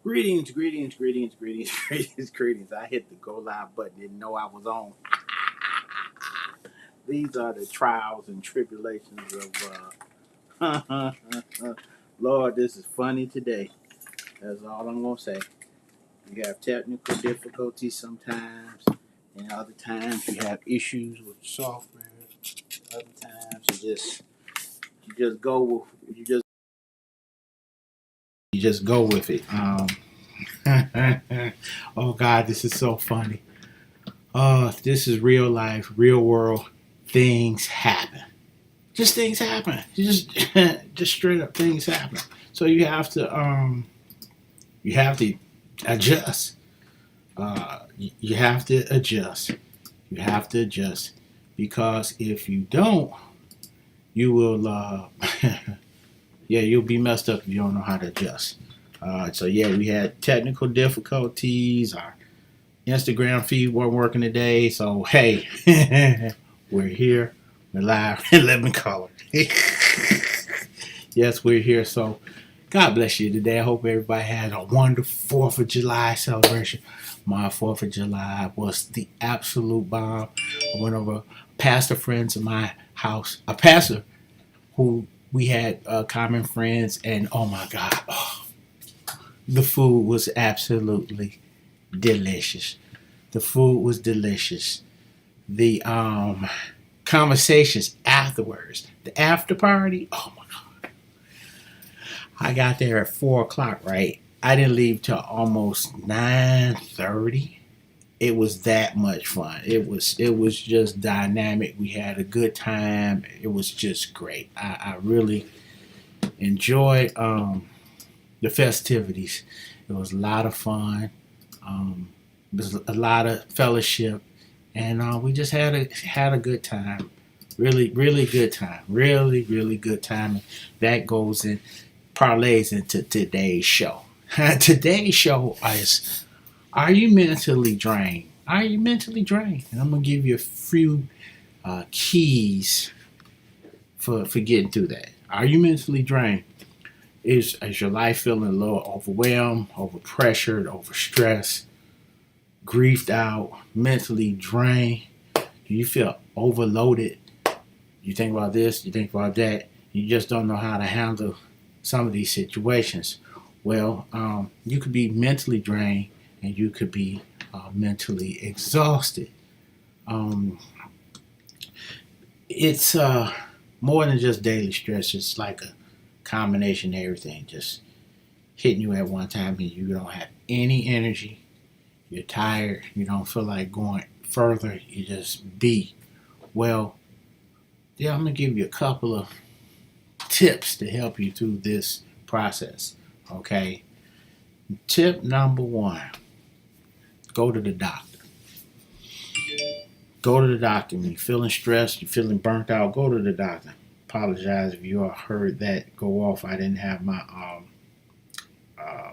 Greetings, greetings, greetings, greetings, greetings, greetings. I hit the go live button, didn't know I was on. These are the trials and tribulations of Lord, this is funny today. That's all I'm gonna say. You have technical difficulties sometimes, and other times you have issues with software. Other times you just go with you just go with it. Oh God, this is so funny. This is real life, real world. Things happen. Just things happen. Just straight up things happen. So you have to adjust. You have to adjust. You have to adjust because if you don't, you will. Yeah, you'll be messed up if you don't know how to adjust. So yeah, we had technical difficulties. Our Instagram feed wasn't working today. So hey, we're here. We're live in living color. Yes, we're here. So God bless you today. I hope everybody had a wonderful 4th of July celebration. My 4th of July was the absolute bomb. I went over pastor friends of my house, a pastor who we had common friends, and oh my God, the food was absolutely delicious. The food was delicious. The conversations afterwards, the after party, oh my God. I got there at 4 o'clock, right? I didn't leave till almost 9:30. It was that much fun. It was just dynamic. We had a good time. It was just great. I really enjoyed the festivities. It was a lot of fun. It was a lot of fellowship, and we just had a good time. Really, really good time. Really, really good time. That goes in parlays into today's show. Today's show is: Are you mentally drained? Are you mentally drained? And I'm gonna give you a few keys for getting through that. Are you mentally drained? Is your life feeling a little overwhelmed, overpressured, overstressed, griefed out, mentally drained? Do you feel overloaded? You think about this, you think about that, you just don't know how to handle some of these situations. Well, you could be mentally drained and you could be mentally exhausted. Um, it's more than just daily stress, it's like a combination of everything just hitting you at one time, and you don't have any energy. You're tired. You don't feel like going further. You just be. Well, yeah, I'm gonna give you a couple of tips to help you through this process. Okay. Tip number one: go to the doctor. Go to the doctor. When you're feeling stressed, you're feeling burnt out, go to the doctor. Apologize if you all heard that go off. I didn't have my uh,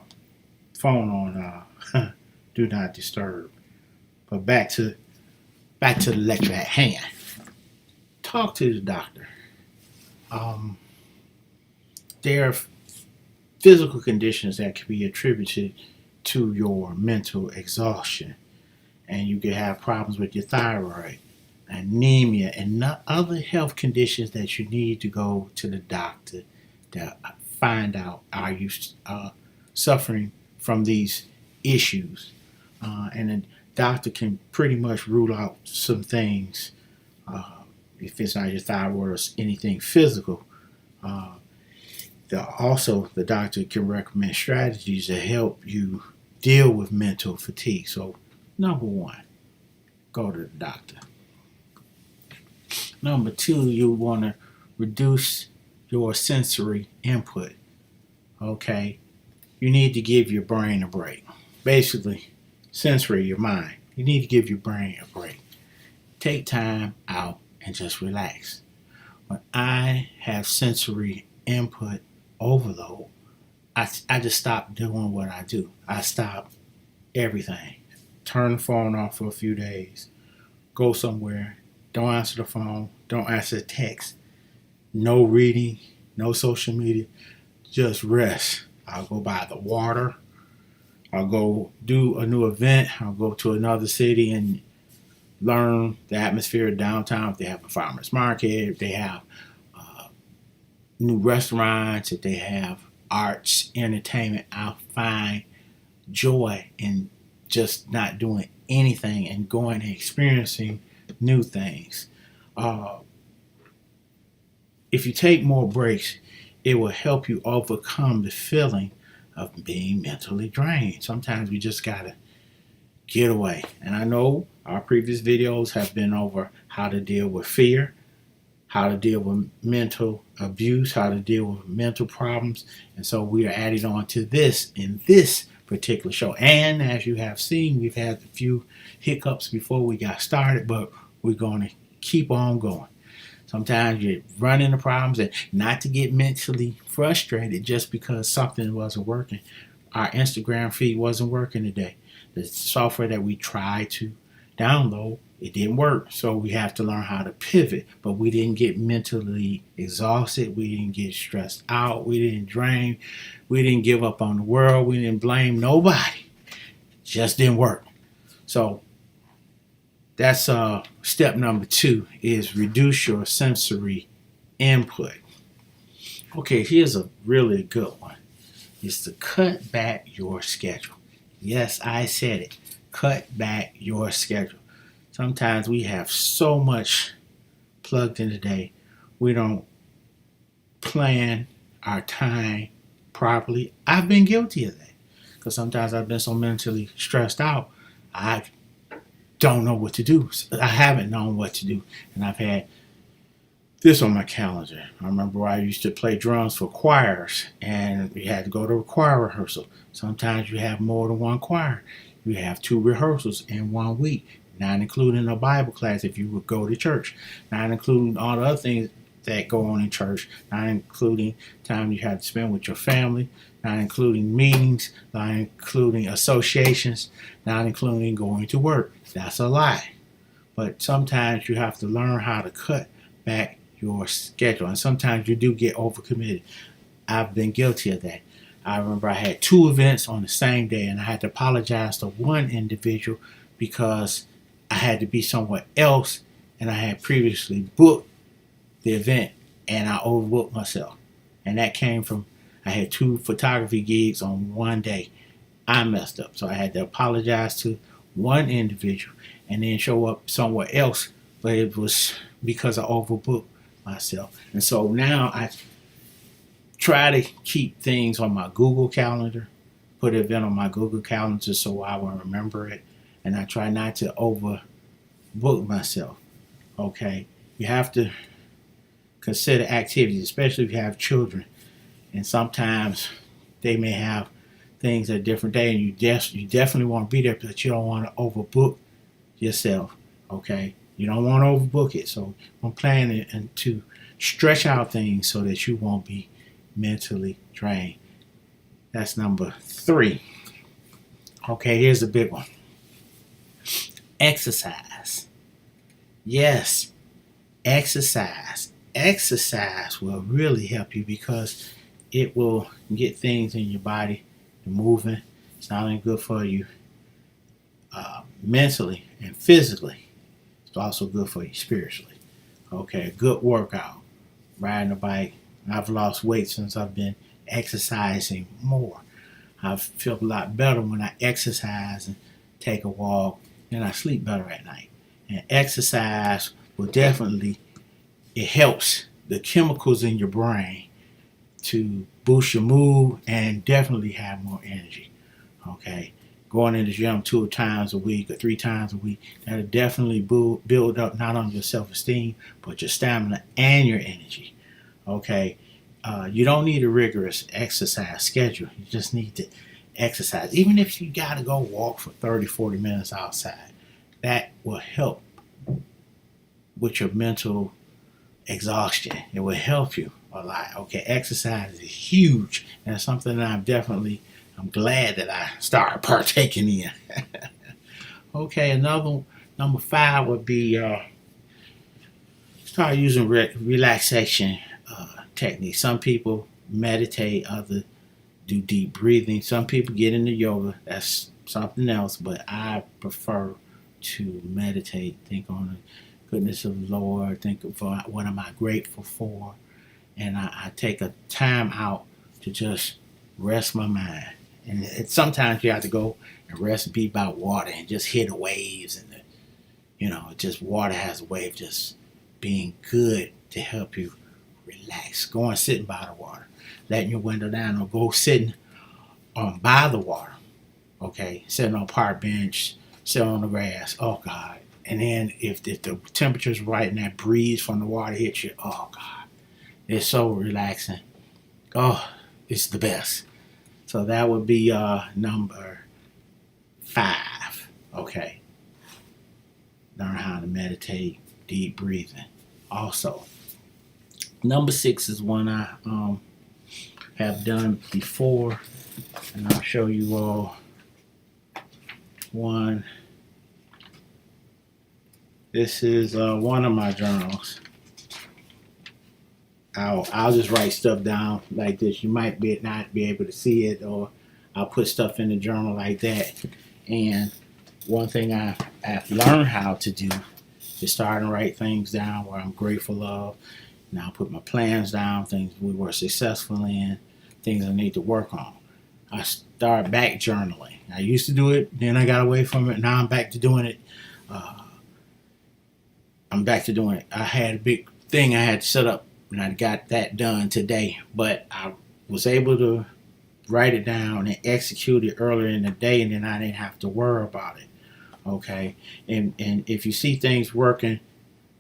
phone on do not disturb. But back to the lecture at hand. Talk to the doctor. Um, there are physical conditions that can be attributed to your mental exhaustion, and you can have problems with your thyroid, anemia, and other health conditions that you need to go to the doctor to find out, are you suffering from these issues. And the doctor can pretty much rule out some things. Uh, if it's not your thyroid or anything physical, uh, the doctor can recommend strategies to help you deal with mental fatigue. So, number one, go to the doctor. Number two, you want to reduce your sensory input. Okay, you need to give your brain a break. Basically, sensory, your mind. You need to give your brain a break. Take time out and just relax. When I have sensory input overload, I just stop doing what I do. I stop everything. Turn the phone off for a few days. Go somewhere. Don't answer the phone. Don't answer the text. No reading. No social media. Just rest. I'll go by the water. I'll go do a new event. I'll go to another city and learn the atmosphere of downtown. If they have a farmer's market, if they have new restaurants, if they have arts, entertainment, I'll find joy in just not doing anything and going and experiencing new things. Uh, if you take more breaks, it will help you overcome the feeling of being mentally drained. Sometimes we just gotta get away. And I know our previous videos have been over how to deal with fear, how to deal with mental abuse, how to deal with mental problems. And so we are adding on to this in this particular show. And as you have seen, we've had a few hiccups before we got started, but we're going to keep on going. Sometimes you run into problems, and not to get mentally frustrated just because something wasn't working. Our Instagram feed wasn't working today. The software that we tried to download, it didn't work. So we have to learn how to pivot. But we didn't get mentally exhausted. We didn't get stressed out. We didn't drain. We didn't give up on the world. We didn't blame nobody. Just didn't work. So that's step number 2 is reduce your sensory input. Okay, here's a really good one. It's to cut back your schedule. Yes, I said it. Cut back your schedule. Sometimes we have so much plugged in today, we don't plan our time properly. I've been guilty of that because sometimes I've been so mentally stressed out, I don't know what to do. I haven't known what to do, and I've had this on my calendar. I remember I used to play drums for choirs, and we had to go to a choir rehearsal. Sometimes you have more than one choir. You have 2 rehearsals in 1 week, not including a Bible class if you would go to church, not including all the other things that go on in church, not including time you have to spend with your family, not including meetings, not including associations, not including going to work. That's a lie. But sometimes you have to learn how to cut back your schedule, and sometimes you do get overcommitted. I've been guilty of that. I remember I had 2 events on the same day, and I had to apologize to one individual because I had to be somewhere else, and I had previously booked the event, and I overbooked myself. And that came from, I had 2 photography gigs on one day. I messed up, so I had to apologize to one individual and then show up somewhere else, but it was because I overbooked myself. And so now I try to keep things on my Google Calendar, put an event on my Google Calendar so I will remember it, and I try not to overbook myself. Okay, you have to consider activities, especially if you have children, and sometimes they may have things at a different day, and you definitely want to be there, but you don't want to overbook yourself. Okay, you don't want to overbook it, so I'm planning and to stretch out things so that you won't be mentally drained. That's number 3. Okay, here's the big one. Exercise. Yes, exercise. Exercise will really help you because it will get things in your body moving. It's not only good for you mentally and physically, it's also good for you spiritually. Okay, a good workout, riding a bike. I've lost weight since I've been exercising more. I feel a lot better when I exercise and take a walk, and I sleep better at night. And exercise will definitely, it helps the chemicals in your brain to boost your mood and definitely have more energy. Okay, going in the gym 2 times a week or 3 times a week, that'll definitely build up not only your self-esteem but your stamina and your energy. Okay, you don't need a rigorous exercise schedule. You just need to exercise. Even if you got to go walk for 30-40 minutes outside, that will help with your mental exhaustion. It will help you a lot. Okay, exercise is huge, and it's something that I'm glad that I started partaking in. Okay, another number 5 would be start using relaxation techniques. Some people meditate, others do deep breathing. Some people get into yoga. That's something else, but I prefer to meditate, think on the goodness of the Lord, think of what am I grateful for, and I take a time out to just rest my mind. And sometimes you have to go and rest and be by water and just hear the waves and just water has a way of just being good to help you relax. Going sitting by the water, letting your window down, or go sitting by the water. Okay, sitting on a park bench, sitting on the grass. Oh God! And then if the temperature's right and that breeze from the water hits you, oh God, it's so relaxing. Oh, it's the best. So that would be number 5. Okay, learn how to meditate, deep breathing. Also, number 6 is one I have done before, and I'll show you all one. This is one of my journals. I'll just write stuff down like this. You might not be able to see it, or I'll put stuff in the journal like that. And one thing I've learned how to do is start and write things down where I'm grateful of. And I'll put my plans down, things we were successful in, things I need to work on. I start back journaling. I used to do it, then I got away from it. Now I'm back to doing it. I had a big thing I had to set up, and I got that done today. But I was able to write it down and execute it earlier in the day, and then I didn't have to worry about it. Okay, and if you see things working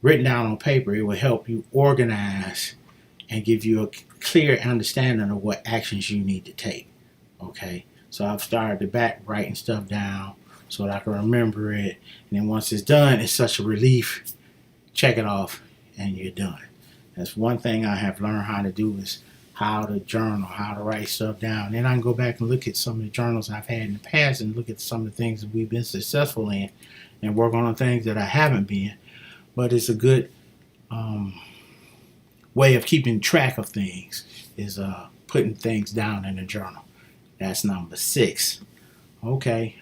written down on paper, it will help you organize and give you a clear understanding of what actions you need to take. Okay, so I've started to back writing stuff down so that I can remember it, and then once it's done, it's such a relief. Check it off, and you're done. That's one thing I have learned how to do, is how to journal, how to write stuff down. Then I can go back and look at some of the journals I've had in the past and look at some of the things that we've been successful in and work on the things that I haven't been. But it's a good way of keeping track of things, is putting things down in a journal. That's number 6. Okay.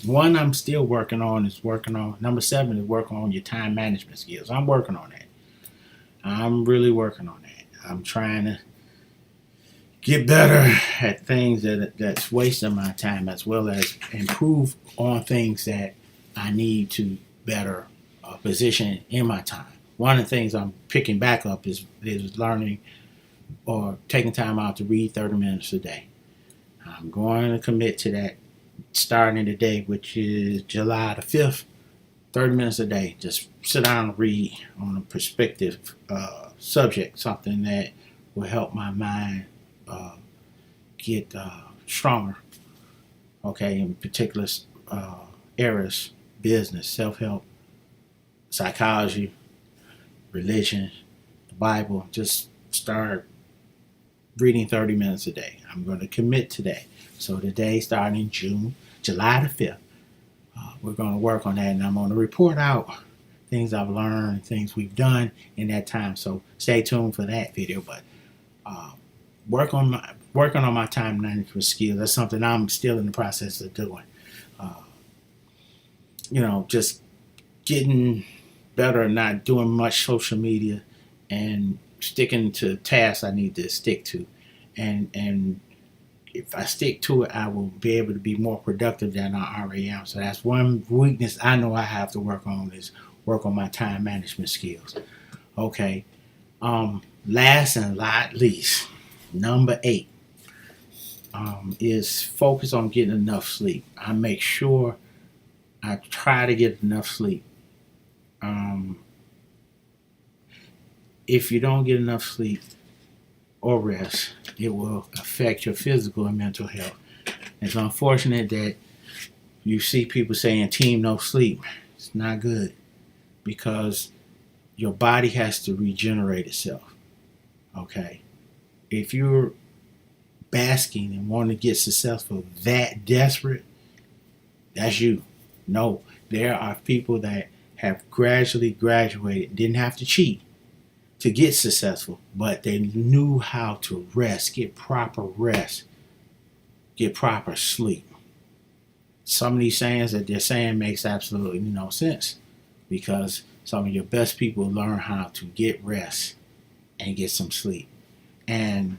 One I'm still working on number 7 is working on your time management skills. I'm working on that. I'm really working on that. I'm trying to get better at things that's wasting my time, as well as improve on things that I need to better position in my time. One of the things I'm picking back up is learning or taking time out to read 30 minutes a day. I'm going to commit to that starting today, which is July the 5th. 30 minutes a day. Just sit down and read on a perspective subject, something that will help my mind get stronger. Okay, in particular areas: business, self-help, psychology, religion, the Bible. Just start reading 30 minutes a day. I'm going to commit to that. So today, starting July the 5th, we're going to work on that, and I'm going to report out things I've learned, things we've done in that time. So stay tuned for that video. But working on my time management skills. That's something I'm still in the process of doing. Just getting better, not doing much social media, and sticking to tasks I need to stick to, and if I stick to it, I will be able to be more productive than I already am. So that's one weakness I know I have to work on, is work on my time management skills. Okay. Last and not least, number 8 is focus on getting enough sleep. I make sure I try to get enough sleep. If you don't get enough sleep or rest, it will affect your physical and mental health. It's unfortunate that you see people saying team no sleep. It's not good, because your body has to regenerate itself. Okay? If you're basking and want to get successful that desperate, that's you. No, there are people that have gradually graduated, didn't have to cheat to get successful, but they knew how to rest, get proper sleep. Some of these sayings that they're saying makes absolutely no sense because some of your best people learn how to get rest and get some sleep. And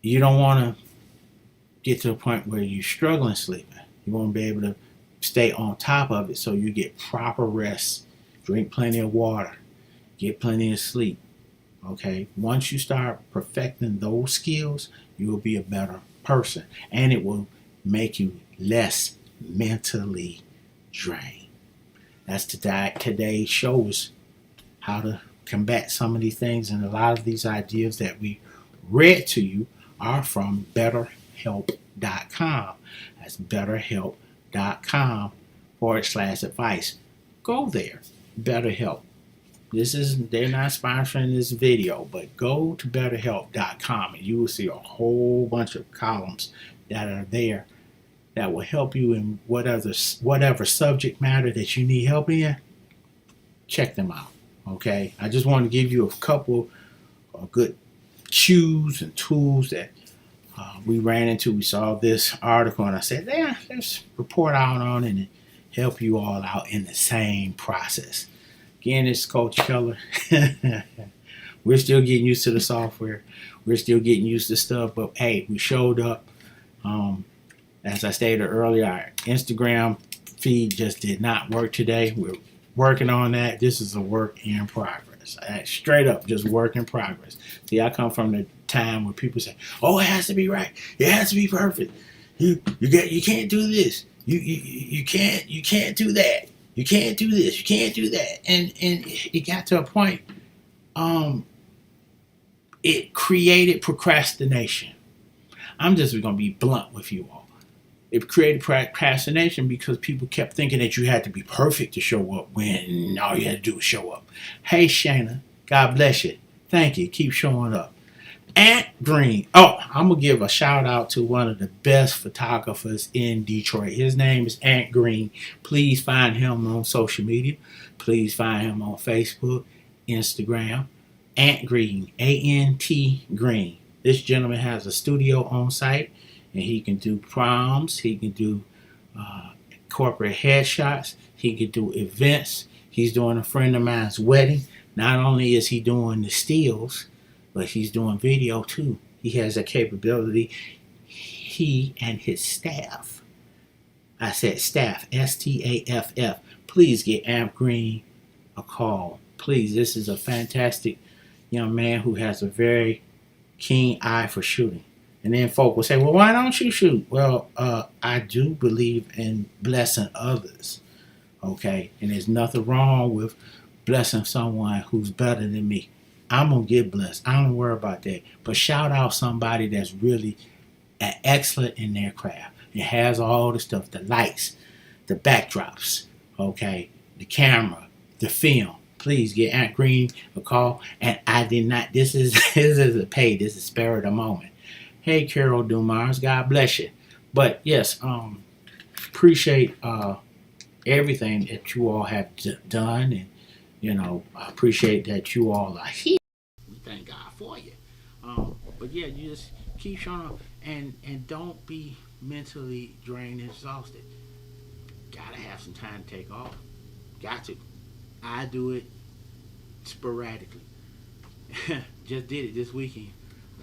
you don't want to get to a point where you're struggling sleeping. You want to be able to stay on top of it so you get proper rest, drink plenty of water, get plenty of sleep. Okay, once you start perfecting those skills, you will be a better person, and it will make you less mentally drained. That's today's show is how to combat some of these things, and a lot of these ideas that we read to you are from BetterHelp.com. That's BetterHelp.com/advice. Go there, BetterHelp. They're not sponsoring this video, but go to BetterHelp.com and you will see a whole bunch of columns that are there that will help you in whatever subject matter that you need help in. Check them out. Okay, I just want to give you a couple of good cues and tools that we ran into. We saw this article and I said, yeah, let's report out on it and help you all out in the same process. Again, it's Coach Keller. We're still getting used to the software. We're still getting used to stuff, but hey, we showed up. As I stated earlier, our Instagram feed just did not work today. We're working on that. This is a work in progress. Straight up, just work in progress. See, I come from the time where people say, "Oh, it has to be right. It has to be perfect. You can't do this. You can't do that. You can't do this. You can't do that." And it got to a point. It created procrastination. I'm just going to be blunt with you all. It created procrastination because people kept thinking that you had to be perfect to show up when all you had to do was show up. Hey, Shayna, God bless you. Thank you. Keep showing up. Ant Green. Oh, I'm going to give a shout out to one of the best photographers in Detroit. His name is Ant Green. Please find him on social media. Please find him on Facebook, Instagram. Ant Green. A-N-T Green. This gentleman has a studio on site. And he can do proms, he can do corporate headshots, he can do events. He's doing a friend of mine's wedding. Not only is he doing the stills, but he's doing video too. He has a capability. He and his staff. I said staff, S-T-A-F-F. Please get Amp Green a call. Please, this is a fantastic young man who has a very keen eye for shooting. And then folk will say, well, why don't you shoot? Well, I do believe in blessing others, okay? And there's nothing wrong with blessing someone who's better than me. I'm going to get blessed. I don't worry about that. But shout out somebody that's really excellent in their craft. It has all the stuff, the lights, the backdrops, okay, the camera, the film. Please get Aunt Green a call. And I did not, this is a pay, this is spare of the moment. Hey, Carol Dumars, God bless you. But yes, appreciate everything that you all have done, and I appreciate that you all are here. We thank God for you. But yeah, you just keep showing up and don't be mentally drained and exhausted. Gotta have some time to take off. Got to. I do it sporadically. Just did it this weekend.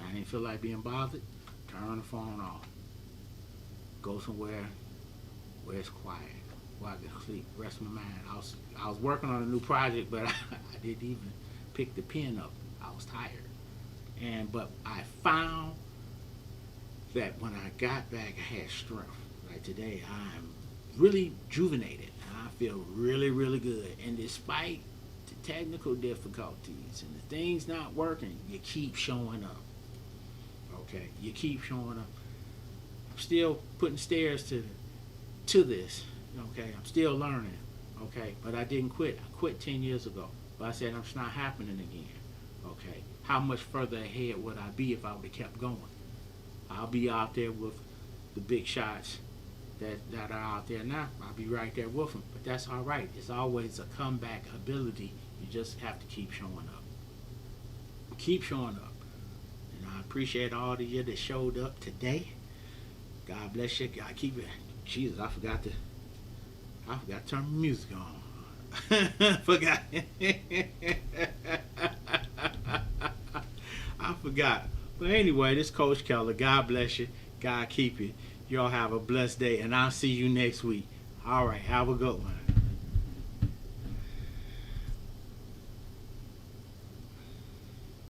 I didn't feel like being bothered. Turn the phone off. Go somewhere where it's quiet, where I can sleep, rest my mind. I was working on a new project, but I didn't even pick the pen up. I was tired. But I found that when I got back, I had strength. Like today, I'm really rejuvenated. And I feel really, really good. And despite the technical difficulties and the things not working, you keep showing up. Okay, you keep showing up. I'm still putting stairs to this. Okay, I'm still learning. Okay, but I didn't quit. I quit 10 years ago. But I said it's not happening again. Okay, how much further ahead would I be if I would have kept going? I'll be out there with the big shots that are out there now. I'll be right there with them. But that's all right. It's always a comeback ability. You just have to keep showing up. keep showing up. And I appreciate all of you that showed up today. God bless you. God keep it. Jesus, I forgot to turn the music on. Forgot. I forgot. But anyway, this Coach Keller. God bless you. God keep you. Y'all have a blessed day, and I'll see you next week. All right, have a good one.